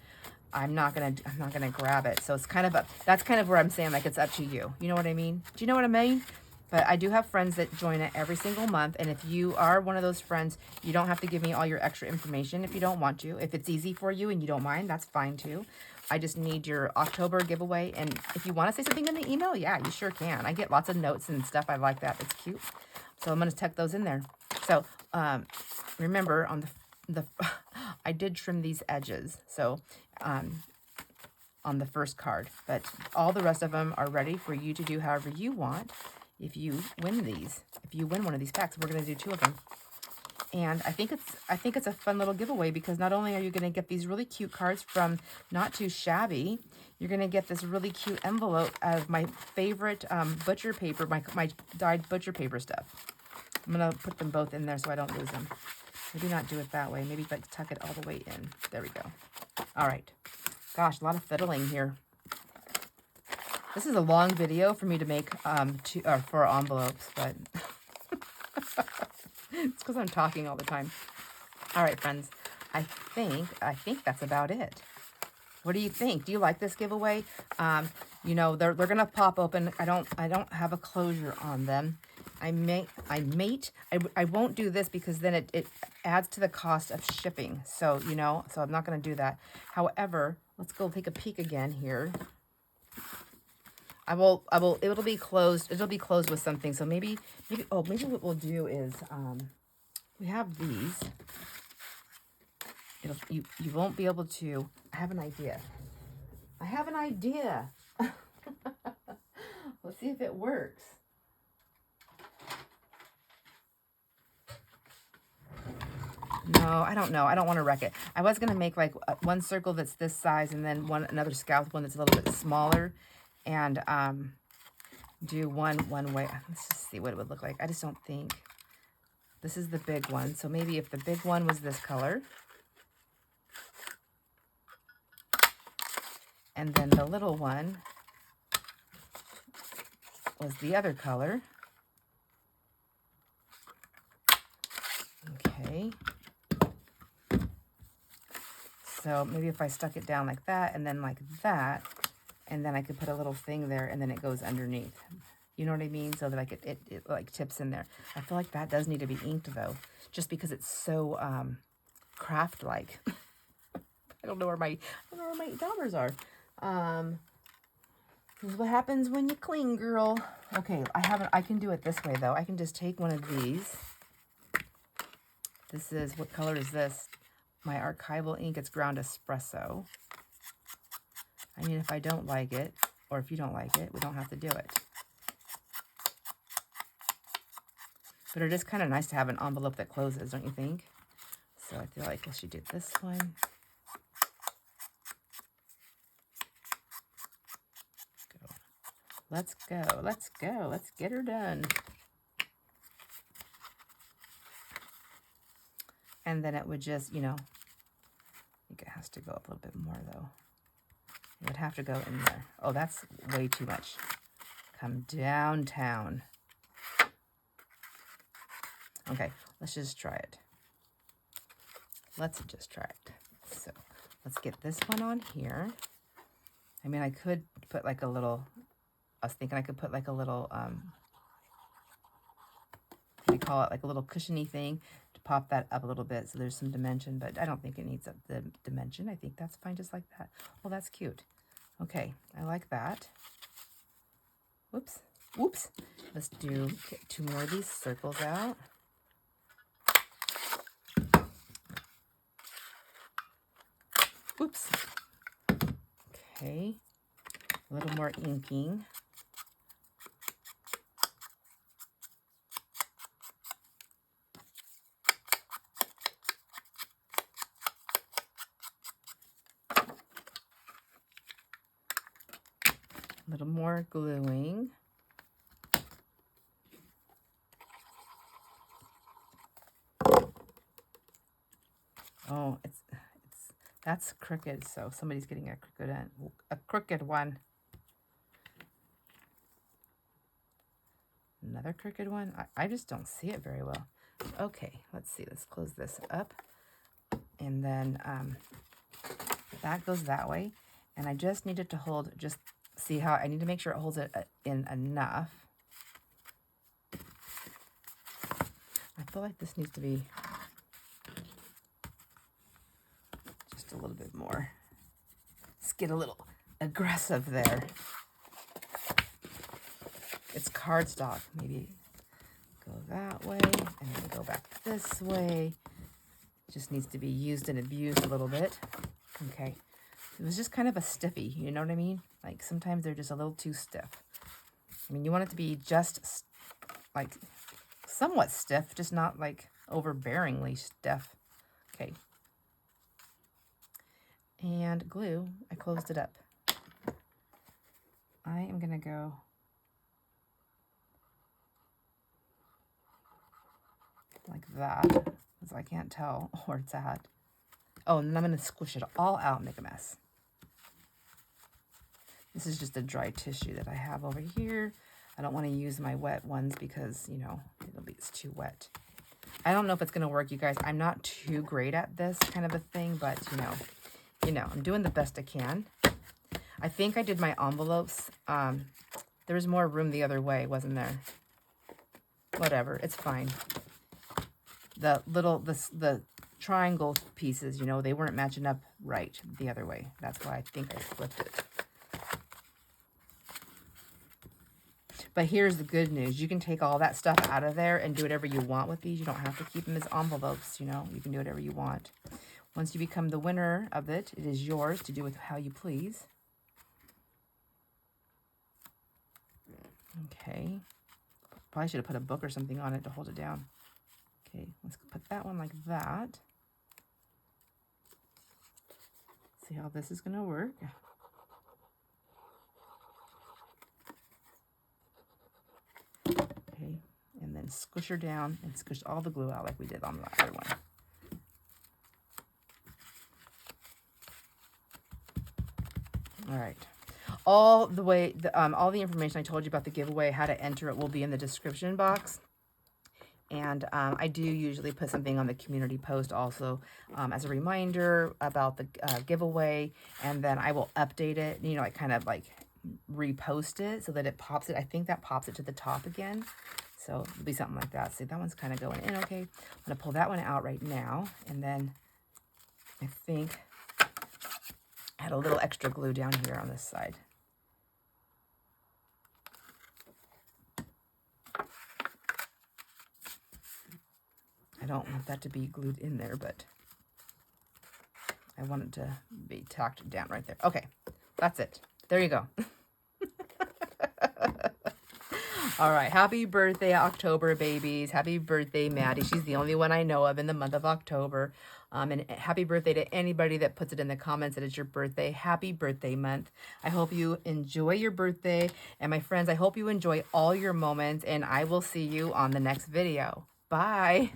I'm not gonna grab it. So it's kind of that's kind of where I'm saying, like, it's up to you. You know what I mean? Do you know what I mean? But I do have friends that join it every single month. And if you are one of those friends, you don't have to give me all your extra information if you don't want to. If it's easy for you and you don't mind, that's fine too. I just need your October giveaway. And if you want to say something in the email, yeah, you sure can. I get lots of notes and stuff. I like that. It's cute. So I'm going to tuck those in there. So remember, on the I did trim these edges. So on the first card, but all the rest of them are ready for you to do however you want. If you win these, if you win one of these packs, we're going to do 2 of them. And I think it's a fun little giveaway, because not only are you going to get these really cute cards from Not Too Shabby, you're going to get this really cute envelope of my favorite butcher paper, my dyed butcher paper stuff. I'm going to put them both in there so I don't lose them. Maybe not do it that way. Maybe like tuck it all the way in. There we go. All right. Gosh, a lot of fiddling here. This is a long video for me to make for envelopes, but it's because I'm talking all the time. All right, friends. I think that's about it. What do you think? Do you like this giveaway? You know, they're gonna pop open. I don't have a closure on them. I won't do this, because then it adds to the cost of shipping. So, you know, so I'm not going to do that. However, let's go take a peek again here. It'll be closed. It'll be closed with something. So maybe what we'll do is, we have these. You won't be able to, I have an idea. Let's see if it works. No, I don't know. I don't want to wreck it. I was going to make like one circle that's this size, and then another scallop one that's a little bit smaller, and do one way. Let's just see what it would look like. I just don't think. This is the big one. So maybe if the big one was this color, and then the little one was the other color. Okay. So maybe if I stuck it down like that, and then like that, and then I could put a little thing there, and then it goes underneath. You know what I mean? So that like it like tips in there. I feel like that does need to be inked though, just because it's so craft-like. I don't know where my dollars are. This is what happens when you clean, girl. Okay, I can do it this way though. I can just take one of these. This is, what color is this? My archival ink, it's ground espresso. I mean, if I don't like it, or if you don't like it, we don't have to do it. But it is kind of nice to have an envelope that closes, don't you think? So I feel like I should do this one. Let's go. Let's go. Let's get her done. And then it would just, you know, I think it has to go up a little bit more though. It would have to go in there. Oh, that's way too much. Come downtown. Okay, let's just try it. Let's just try it. So let's get this one on here. I mean, I could put like a little, I was thinking I could put like a little, we call it like a little cushiony thing to pop that up a little bit so there's some dimension, but I don't think it needs the dimension. I think that's fine just like that. Well, that's cute. Okay, I like that. Whoops. Whoops. Let's do 2 more of these circles out. Whoops. Okay. A little more inking. A little more gluing. Oh, that's crooked, so somebody's getting a crooked one. Another crooked one. I just don't see it very well. Okay, let's see. Let's close this up. And then that goes that way. And I just need it to hold, just see how, I need to make sure it holds it in enough. I feel like this needs to be just a little bit more. Let's get a little aggressive there. It's cardstock. Maybe go that way and then go back this way. Just needs to be used and abused a little bit. Okay. It was just kind of a stiffy, you know what I mean? Like sometimes they're just a little too stiff. I mean, you want it to be just like somewhat stiff, just not like overbearingly stiff. Okay. And glue, I closed it up. I am going to go like that, because I can't tell where it's at. Oh, and then I'm going to squish it all out and make a mess. This is just a dry tissue that I have over here. I don't want to use my wet ones because, you know, it's too wet. I don't know if it's going to work, you guys. I'm not too great at this kind of a thing, but, you know, I'm doing the best I can. I think I did my envelopes. There was more room the other way, wasn't there? Whatever, it's fine. The triangle pieces, you know, they weren't matching up right the other way. That's why I think I flipped it. But here's the good news. You can take all that stuff out of there and do whatever you want with these. You don't have to keep them as envelopes, you know. You can do whatever you want. Once you become the winner of it, it is yours to do with how you please. Okay. Probably should have put a book or something on it to hold it down. Okay, let's put that one like that. See how this is going to work. Okay, and then squish her down and squish all the glue out like we did on the other one. All right. All the information I told you about the giveaway, how to enter it, will be in the description box. And I do usually put something on the community post also as a reminder about the giveaway. And then I will update it, you know, I kind of like repost it so that it pops it. I think that pops it to the top again. So it'll be something like that. See, that one's kind of going in okay. I'm going to pull that one out right now. And then I think I had a little extra glue down here on this side. I don't want that to be glued in there, but I want it to be tacked down right there. Okay, that's it. There you go. All right, happy birthday, October babies. Happy birthday, Maddie. She's the only one I know of in the month of October. And happy birthday to anybody that puts it in the comments that it's your birthday. Happy birthday month. I hope you enjoy your birthday. And my friends, I hope you enjoy all your moments. And I will see you on the next video. Bye.